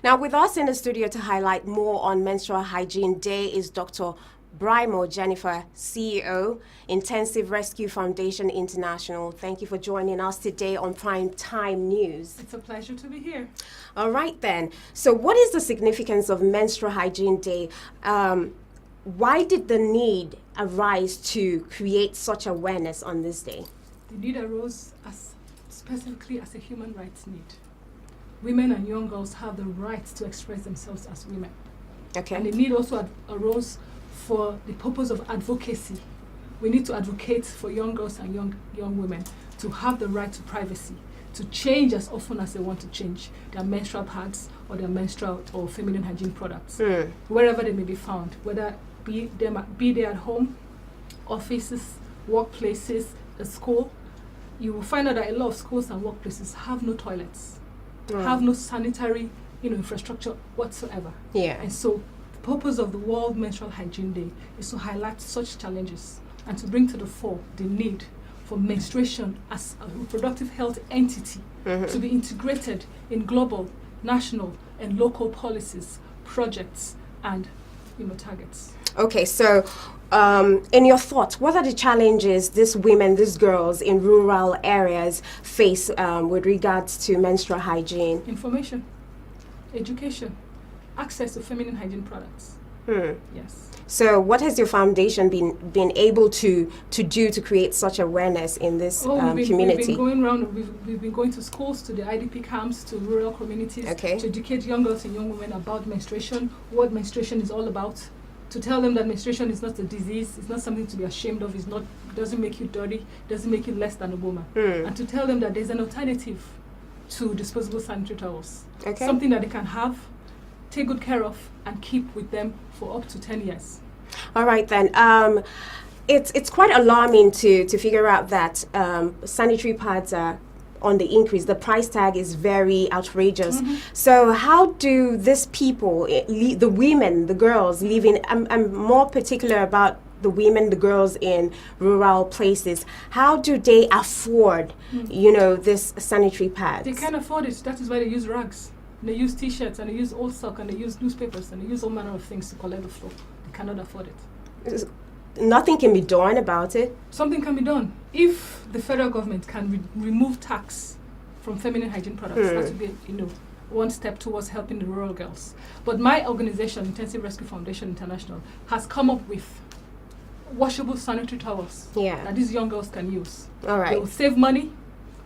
Now, with us in the studio to highlight more on Menstrual Hygiene Day is Dr. braimah Jennifer, CEO, Intensive Rescue Foundation International. Thank you for joining us today on Prime Time News. It's a pleasure to be here. All right, then. So what is the significance of Menstrual Hygiene Day? Why did the need arise to create such awareness on this day? The need arose specifically as a human rights need. Women and young girls have the right to express themselves as women. Okay. And the need also arose for the purpose of advocacy. We need to advocate for young girls and young women to have the right to privacy, to change as often as they want to change their menstrual pads or their menstrual or feminine hygiene products, wherever they may be found, whether be they at home, offices, workplaces, a school. You will find out that a lot of schools and workplaces have no toilets, have no sanitary infrastructure whatsoever. Yeah. And so the purpose of the World Menstrual Hygiene Day is to highlight such challenges and to bring to the fore the need for menstruation as a reproductive health entity to be integrated in global, national, and local policies, projects, and targets. Okay, so in your thoughts, what are the challenges these women, these girls in rural areas face with regards to menstrual hygiene? Information, education, access to feminine hygiene products. Yes. So what has your foundation been able to do to create such awareness in this community? We've been going around, we've been going to schools, to the IDP camps, to rural communities, to educate young girls and young women about menstruation, what menstruation is all about, to tell them that menstruation is not a disease, it's not something to be ashamed of, it doesn't make you dirty, doesn't make you less than a woman. And to tell them that there's an alternative to disposable sanitary towels. Something that they can have, take good care of, and keep with them for up to 10 years. All right, then. It's quite alarming to figure out that sanitary pads are on the increase. The price tag is very outrageous. So how do these people, the women, the girls living, I'm more particular about the women, the girls in rural places, how do they afford, this sanitary pads? They can't afford it. That is why they use rags. They use T-shirts, and they use old sock, and they use newspapers, and they use all manner of things to collect the flow. They cannot afford it. Nothing can be done about it? Something can be done. If the federal government can remove tax from feminine hygiene products, that would be, one step towards helping the rural girls. But my organization, Intensive Rescue Foundation International, has come up with washable sanitary towels that these young girls can use. All right. They will save money,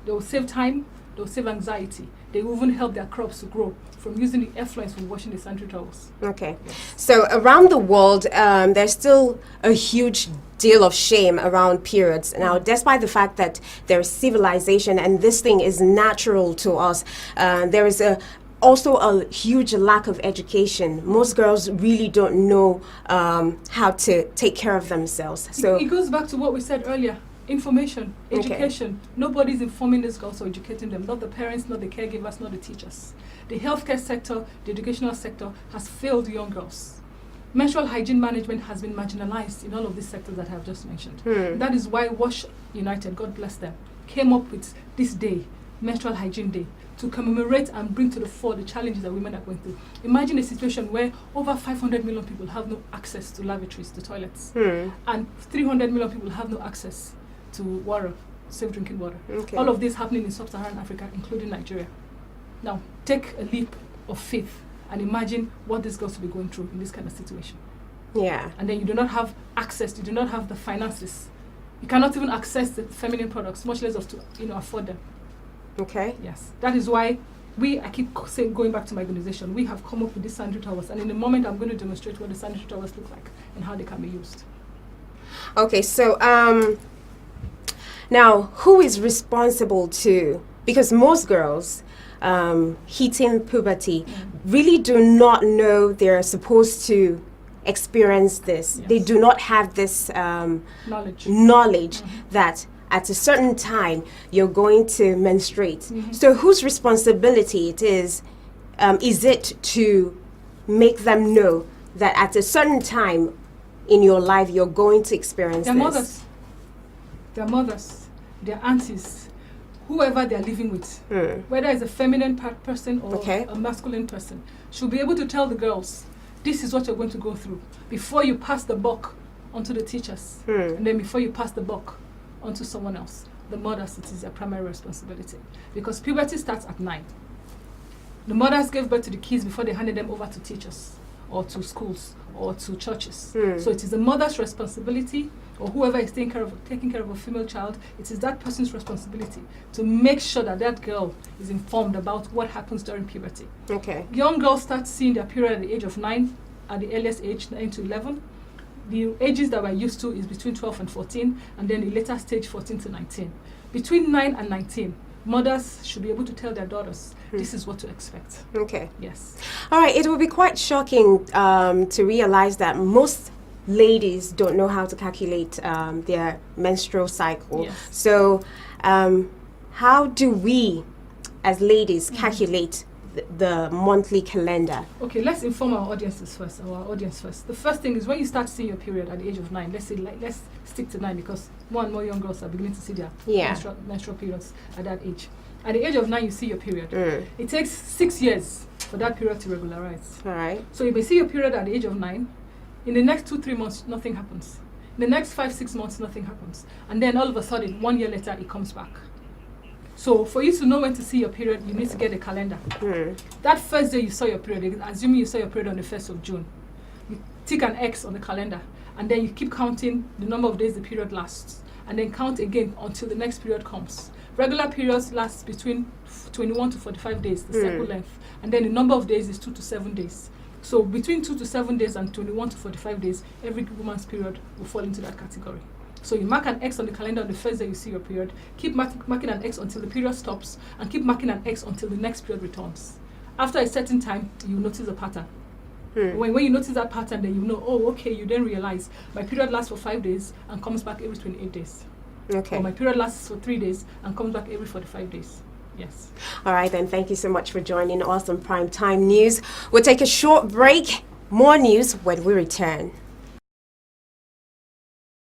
they will save time, they will save anxiety. They will even help their crops to grow from using the effluents from washing the sanitary towels. Okay. So around the world, there's still a huge deal of shame around periods. Now, despite the fact that there's civilization and this thing is natural to us, there is also a huge lack of education. Most girls really don't know how to take care of themselves. So it goes back to what we said earlier. Information, education. Nobody's informing these girls or educating them. Not the parents, not the caregivers, not the teachers. The healthcare sector, the educational sector has failed young girls. Menstrual hygiene management has been marginalized in all of these sectors that I have just mentioned. That is why WASH United, God bless them, came up with this day, Menstrual Hygiene Day, to commemorate and bring to the fore the challenges that women are going through. Imagine a situation where over 500 million people have no access to lavatories, to toilets, and 300 million people have no access to water, safe drinking water. All of this happening in sub-Saharan Africa, including Nigeria. Now, take a leap of faith and imagine what these girls will be going through in this kind of situation. Yeah. And then you do not have access, you do not have the finances. You cannot even access the feminine products, much less of to afford them. Okay. Yes. That is why I keep saying, going back to my organization, we have come up with these sanitary towels, and in a moment I'm going to demonstrate what the sanitary towels look like and how they can be used. Okay, so now, who is responsible because most girls hitting puberty really do not know they're supposed to experience this. They do not have this knowledge that at a certain time you're going to menstruate. So whose responsibility it is it to make them know that at a certain time in your life you're going to experience Their this? mothers, their aunties, whoever they're living with, whether it's a feminine person or a masculine person, should be able to tell the girls, this is what you're going to go through before you pass the buck onto the teachers, and then before you pass the buck onto someone else. The mothers, it is their primary responsibility, because puberty starts at 9. The mothers gave birth to the kids before they handed them over to teachers or to schools or to churches. So it is the mother's responsibility, or whoever is taking care of a female child, it is that person's responsibility to make sure that that girl is informed about what happens during puberty. Okay. Young girls start seeing their period at the age of 9, at the earliest age, 9 to 11. The ages that we're used to is between 12 and 14, and then the later stage, 14 to 19. Between 9 and 19, mothers should be able to tell their daughters, this is what to expect. Okay. Yes. All right. It will be quite shocking to realize that most ladies don't know how to calculate their menstrual cycle. Yes. So how do we, as ladies, calculate the monthly calendar? Okay, let's inform our audience first. The first thing is when you start seeing your period at the age of 9, let's stick to 9, because more and more young girls are beginning to see their menstrual periods at that age. At the age of 9, you see your period. It takes 6 years for that period to regularize. All right. So you may see your period at the age of 9. In the next 2-3 months, nothing happens. In the next 5-6 months, nothing happens. And then all of a sudden, 1 year later, it comes back. So for you to know when to see your period, you need to get a calendar. That first day you saw your period, assuming you saw your period on the 1st of June, you tick an X on the calendar, and then you keep counting the number of days the period lasts, and then count again until the next period comes. Regular periods last between 21 to 45 days, the cycle length, and then the number of days is 2 to 7 days. So between 2 to 7 days and 21 to 45 days, every woman's period will fall into that category. So you mark an X on the calendar on the first day you see your period, keep marking an X until the period stops, and keep marking an X until the next period returns. After a certain time, you notice a pattern. When you notice that pattern, then you know, oh, okay, you then realize my period lasts for 5 days and comes back every 28 days. Okay. Or my period lasts for 3 days and comes back every 45 days. Yes. All right, then. Thank you so much for joining us on Prime Time News. We'll take a short break. More news when we return.